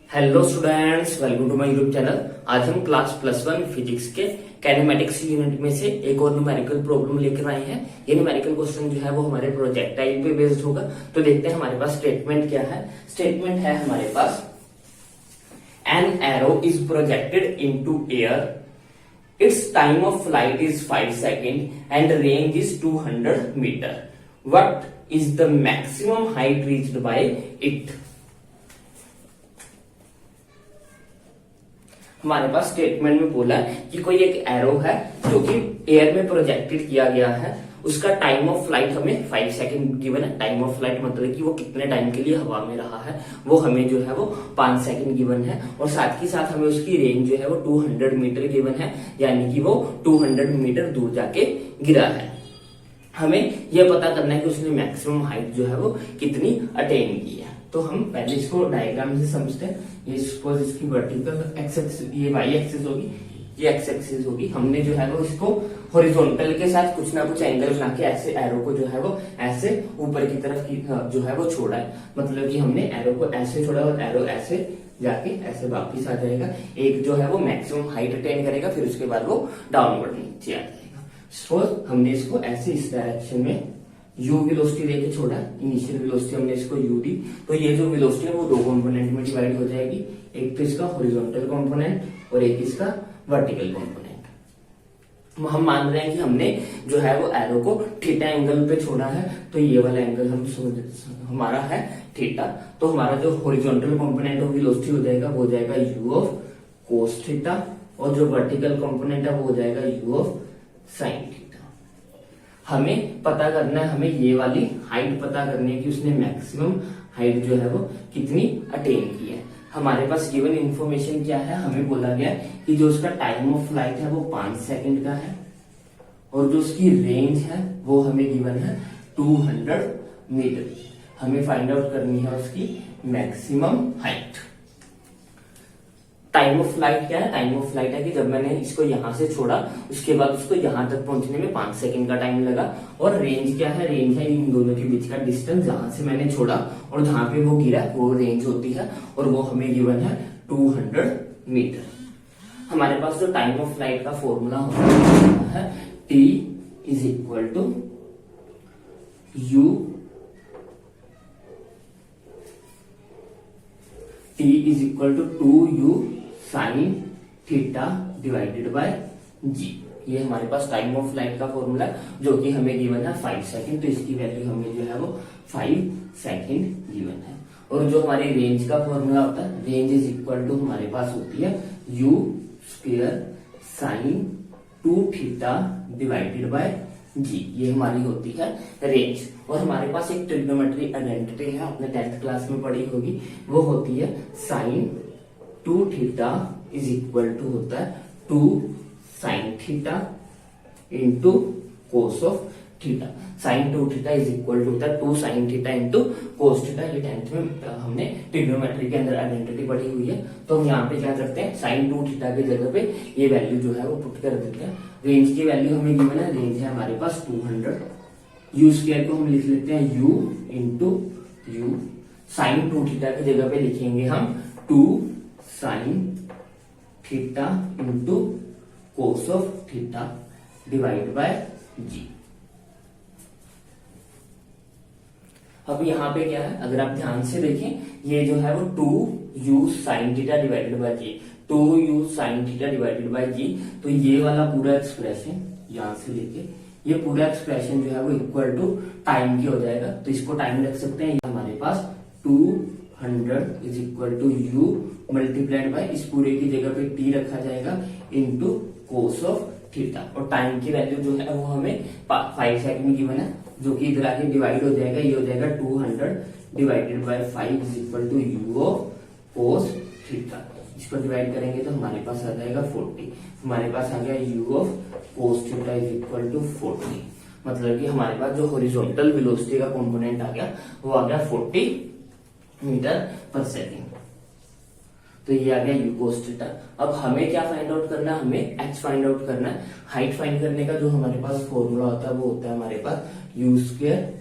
Hello students, welcome to my YouTube channel. आज हम class +1 physics के कैनेमेटिक्स यूनिट में से एक और न्यूमेरिकल प्रॉब्लम लेकर आए हैं। ये न्यूमेरिकल क्वेश्चन जो है वो हमारे प्रोजेक्टाइल पे बेस्ड होगा। तो देखते हैं हमारे पास स्टेटमेंट क्या है। स्टेटमेंट है हमारे पास, an arrow is projected into air, its time of flight is 5 second and range is 200 metre. What is the maximum height reached by it. हमारे पास स्टेटमेंट में बोला है कि कोई एक एरो है जो कि एयर में प्रोजेक्टेड किया गया है, उसका टाइम ऑफ फ्लाइट हमें 5 सेकेंड गिवन है। टाइम ऑफ फ्लाइट मतलब कि वो कितने टाइम के लिए हवा में रहा है, वो हमें जो है वो 5 सेकेंड गिवन है। और साथ ही साथ हमें उसकी रेंज जो है वो 200 मीटर गिवन है, यानी कि वो 200 मीटर दूर जाके गिरा है। हमें यह पता करना है कि उसने मैक्सिमम हाइट जो है वो कितनी अटेन की है। तो हम पहले इसको डायग्राम से समझते हैं। ये सपोज इसकी वर्टिकल एक्सिस, ये वाई एक्सिस होगी, ये एक्स एक्सिस होगी। हमने जो है वो इसको हॉरिजॉन्टल के साथ कुछ ना कुछ एंगल बना के ऐसे एरो को जो है वो ऐसे ऊपर की तरफ जो है वो छोड़ा है। मतलब कि हमने एरो को ऐसे छोड़ा और एरो ऐसे जाके ऐसे वापिस आ जाएगा। एक जो है वो मैक्सिमम हाइट अटेन करेगा, फिर उसके बाद वो डाउनवर्ड नीचे आ जाएगा। सपोज हमने इसको ऐसे इस डायरेक्शन में u वेलोसिटी लेके छोड़ा, इनिशियल वेलोसिटी हमने इसको u दी। तो ये जो वेलोसिटी है वो दो कंपोनेंट में डिवाइड हो जाएगी, एक तो इसका हॉरिजॉन्टल कंपोनेंट और एक इसका वर्टिकल कंपोनेंट। हम मान रहे हैं कि हमने जो है वो एरो को थीटा एंगल पे छोड़ा है, तो ये वाला एंगल हम हमारा है थीटा। तो हमारा जो हॉरिजॉन्टल कंपोनेंट ऑफ वेलोसिटी हो जाएगा वो हो जाएगा u ऑफ कोस थीटा, और जो वर्टिकल कंपोनेंट है वो हो जाएगा u ऑफ साइन थीटा। हमें पता करना है, हमें ये वाली हाइट पता करनी है कि उसने मैक्सिमम हाइट जो है वो कितनी अटेन की है। हमारे पास गिवन इंफॉर्मेशन क्या है, हमें बोला गया कि जो उसका टाइम ऑफ फ्लाइट है वो 5 सेकंड का है, और जो उसकी रेंज है वो हमें गिवन है 200 मीटर। हमें फाइंड आउट करनी है उसकी maximum height. Time of flight क्या है, टाइम ऑफ फ्लाइट है कि जब मैंने इसको यहां से छोड़ा उसके बाद उसको यहां तक पहुंचने में 5 सेकंड का टाइम लगा। और रेंज क्या है, रेंज है इन दोनों के बीच का डिस्टेंस, जहां से मैंने छोड़ा और जहां पे वो गिरा वो रेंज होती है, और वो हमें गिवन है 200 मीटर। हमारे पास जो टाइम ऑफ फ्लाइट का फॉर्मूला होता है T is equal to U, T is equal to 2U sine theta divided by G। ये हमारे पास टाइम ऑफ फ्लाइट का फॉर्मूला है, जो कि हमें गिवन है 5 सेकंड। तो इसकी वैल्यू हमें जो है वो 5 सेकंड गिवन है। और जो हमारी रेंज का फॉर्मूला होता है, रेंज इज इक्वल टू हमारे पास होती है U square sine 2 theta divided by G। ये हमारी होती है रेंज। और हमारे पास एक ट्रिग्नोमेट्री आइडेंटिटी है, आपने 10th क्लास में पढ़ी होगी, वो होती है sine 2 theta is equal to होता है 2 sine theta into cos of theta. Sine 2 theta is equal to होता है 2 sine theta into cos theta. ये 10th में हमने ट्रिग्नोमेट्री के अंदर आइडेंटिटी पढ़ी हुई है। तो हम यहाँ पे क्या करते हैं, साइन 2 थीटा की जगह पे ये वैल्यू जो है वो पुट कर देते हैं। रेंज की वैल्यू हमें गिवन है, रेंज है हमारे पास 200। यू स्क्वायर को हम लिख लेते हैं u into U. Sine 2 theta की जगह पे लिखेंगे हम 2 sine theta into cos of theta divide by g. अब यहाँ पे क्या है, अगर आप ध्यान से देखें, ये जो है वो 2u sine theta divided by g, 2u sine theta divided by g. तो ये वाला पूरा एक्सप्रेशन यहां से लेके ये पूरा एक्सप्रेशन जो है वो इक्वल टू टाइम की हो जाएगा। तो इसको टाइम रख सकते हैं। हमारे पास 200 is equal to u multiplied by, इस पूरे की जगह पे t रखा जाएगा, इंटू कोस ऑफ थीटा। और टाइम की वैल्यू जो है वो हमें 5 सेकंड गिवन है, जो कि इधर आके डिवाइड हो जाएगा। ये हो जाएगा 200 divided by 5 is equal to u of cos theta. इसको डिवाइड करेंगे तो हमारे पास आ जाएगा 40। हमारे पास आ गया u of cos theta is equal to 40। मतलब कि हमारे पास जो हॉरिजॉन्टल वेलोसिटी का कंपोनेंट आ गया वो आ गया 40 मीटर पर सेकेंड। तो ये आ गया u कोस थीटा। अब हमें क्या फाइंड आउट करना है, हमें h फाइंड आउट करना है। हाइट फाइंड करने का जो हमारे पास फॉर्मूला होता है वो होता है हमारे पास u square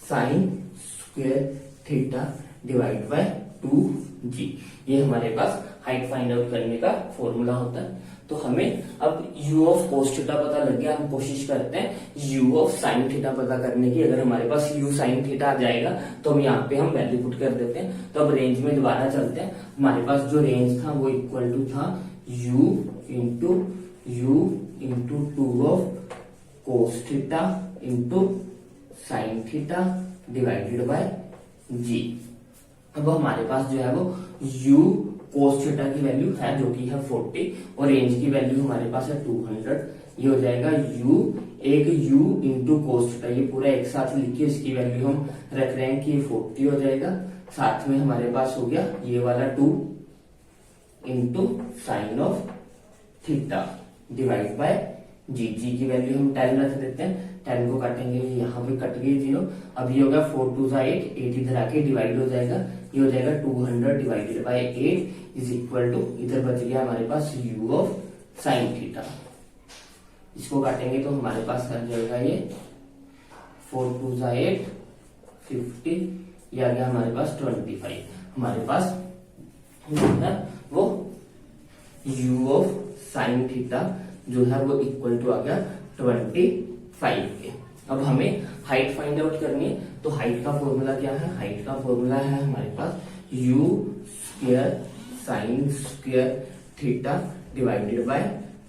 sine square theta divide bye 2 जी। ये हमारे पास हाइट फाइंड आउट करने का फॉर्मूला होता है। तो हमें अब u ऑफ कोस थीटा पता लग गया, हम कोशिश करते हैं u ऑफ साइन थीटा पता करने की। अगर हमारे पास u साइन थीटा आ जाएगा तो हम यहाँ पे हम वैल्यू पुट कर देते हैं। तो अब रेंज में दोबारा चलते हैं। हमारे पास जो रेंज था वो इक्वल टू था u into 2 of cos theta into sine theta divided by g। अब हमारे पास जो है वो u कोस थीटा की वैल्यू है जो कि है 40 और रेंज की वैल्यू हमारे पास है 200। ये हो जाएगा u, एक u इंटू कोस थीटा, ये पूरा एक साथ लिखिए, इसकी वैल्यू हम रख रहे हैं कि 40 हो जाएगा। साथ में हमारे पास हो गया ये वाला 2 into sine of theta divide by g. G की वैल्यू हम 10 रख देते हैं। 10 को काटेंगे, यहाँ पे कट गई 0। अब ये होगा 4 2 8 इधर आके डिवाइड हो जाएगा। ये हो जाएगा 200 divided by 8 is equal to, इधर बच गया हमारे पास u ऑफ साइन थीटा। इसको काटेंगे तो हमारे पास आ जाएगा ये 4 2 8 50, ये आ गया हमारे पास 25। हमारे पास जो है वो u ऑफ साइन थीटा जो है वो इक्वल टू आ गया 25 के। अब हमें हाइट फाइंड आउट करनी है। तो हाइट का फॉर्मूला क्या है? हाइट का फॉर्मूला है हमारे पास u square sine square theta divided bye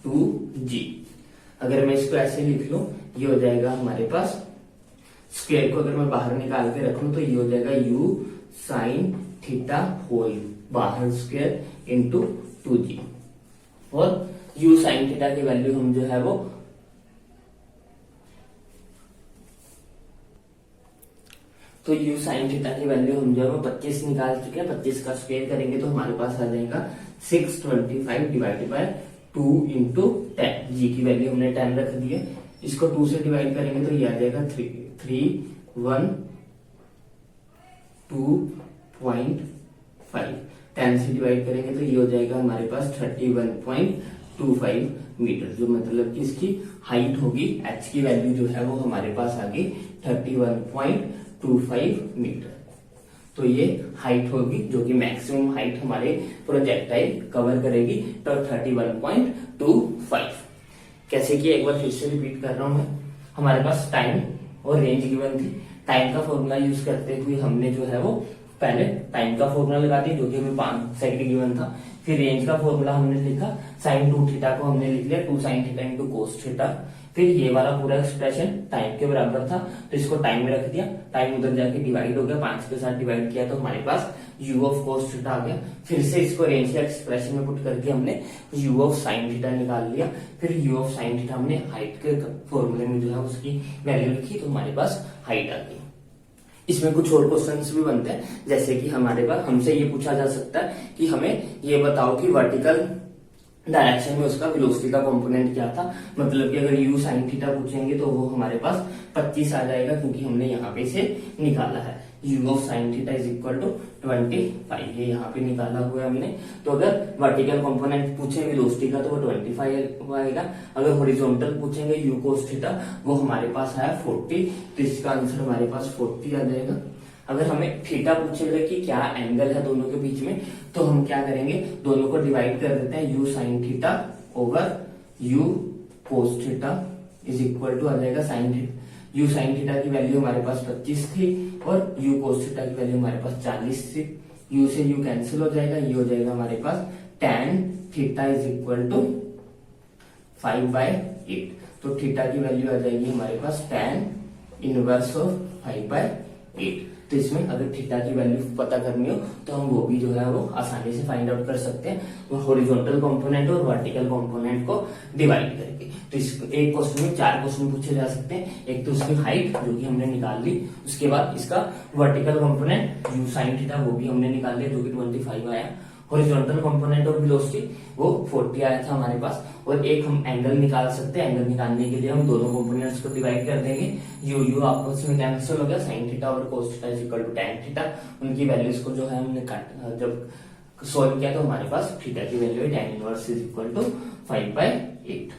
2g। अगर मैं इसको ऐसे लिख लूं, ये हो जाएगा हमारे पास, स्क्वायर को अगर मैं बाहर निकाल के रखूं तो ये हो जाएगा u साइन थीटा होल बाहर स्क्वायर इंटू 2g। और u साइन थीटा की वैल्यू हम जो है वो तो u साइन थीटा की वैल्यू हम जो है वो 25 निकाल चुके हैं। 25 का स्क्वायर करेंगे तो हमारे पास आ जाएगा 625 डिवाइडेड बाय 2 इंटू 10। जी की वैल्यू हमने 10 रख दी है। इसको 2 से डिवाइड करेंगे तो ये आ जाएगा 312.5। 10 से डिवाइड करेंगे तो ये हो जाएगा हमारे पास 31.25 मीटर, जो मतलब कि इसकी हाइट होगी। h की वैल्यू जो है वो हमारे पास आ गई 31.25 मीटर। तो ये हाइट होगी जो कि मैक्सिमम हाइट हमारे प्रोजेक्टाइल कवर करेगी, तो 31.25। कैसे कि एक बार फिर से रिपीट कर रहा हूं मैं। हमारे पास टाइम और रेंज गिवन थी। टाइम का फॉर्मूला यूज करते हुए हमने जो है वो पहले टाइम का फॉर्मूला लगा दिया जो कि हमें 5 सेकंड गिवन था। फिर रेंज का फॉर्मूला हमने लिखा, साइन 2 थीटा को हमने लिख लिया 2 sine theta into cos theta. फिर ये वाला पूरा एक्सप्रेशन टाइम के बराबर था तो इसको टाइम में रख दिया। टाइम उधर जाके डिवाइड हो गया, 5 के साथ डिवाइड किया तो हमारे पास u ऑफ कोस थीटा आ गया। फिर से इसको रेंज के एक्सप्रेशन में पुट करके हमने u ऑफ साइन थीटा निकाल लिया। फिर u ऑफ साइन थीटा हमने हाइट के फॉर्मूले में जो है उसकी वैल्यू लिखी तो हमारे पास हाइट आ गई। इसमें कुछ और क्वेश्चंस भी बनते हैं, जैसे कि हमारे पास हमसे ये पूछा जा सकता है कि हमें ये बताओ कि वर्टिकल डायरेक्शन में उसका वेलोसिटी का कंपोनेंट क्या था। मतलब कि अगर u साइन थीटा पूछेंगे तो वो हमारे पास 25 आ जाएगा, क्योंकि हमने यहाँ पे से निकाला है u of sine theta is equal to 25। ये यहाँ पे निकाला हुआ है हमने। तो अगर वर्टिकल कंपोनेंट पूछे वेलोसिटी का तो वो 25 आएगा। अगर हॉरिजॉन्टल पूछेंगे u कोस थीटा वो हमारे पास आया 40, तो इसका आंसर हमारे पास 40 आ जाएगा। अगर हमें थीटा पूछेगा कि क्या एंगल है दोनों के बीच में, तो हम क्या करेंगे, दोनों को डिवाइड कर देते हैं। u sine theta over u cos theta is equal to आ जाएगा sine theta. u sine theta की वैल्यू हमारे पास 25 थी और u कोस थीटा की वैल्यू हमारे पास 40 थी। u से u कैंसिल हो जाएगा, ये हो जाएगा हमारे पास tan theta is equal to 5/8। तो थीटा की वैल्यू आ जाएगी हमारे पास tan इनवर्स ऑफ 5/8। तो इसमें अगर थीटा की वैल्यू पता करनी हो तो हम वो भी जो है वो आसानी से फाइंड आउट कर सकते हैं, हॉरिजॉन्टल कंपोनेंट और वर्टिकल कंपोनेंट को डिवाइड करके। तो इस एक क्वेश्चन में 4 क्वेश्चन पूछे जा सकते हैं। एक तो उसकी हाइट जो कि हमने निकाल ली, उसके बाद इसका vertical component u sine theta वो भी हमने निकाल लिया जो कि 25 आया। हॉरिजॉन्टल कंपोनेंट और वेलोसिटी वो 40 आया था हमारे पास। और एक हम एंगल निकाल सकते हैं। एंगल निकालने के लिए हम दोनों कंपोनेंट्स को डिवाइड कर देंगे। u आपस में कैंसिल हो गया, साइन थीटा और cos theta is equal to tan theta. उनकी वैल्यूज को जो है हमने जब सॉल्व किया तो हमारे पास थीटा की वैल्यू है tan inverse is equal to 5/8।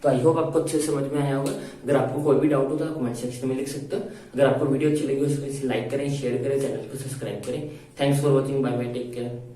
तो आई होप आपको अच्छे से समझ में आया होगा। अगर आपको कोई भी डाउट हो तो आप कमेंट सेक्शन में लिख सकते हो। अगर आपको वीडियो अच्छी लगी तो इसे लाइक करें, शेयर करें, चैनल को सब्सक्राइब करें। Thanks for watching, bye bye, take care.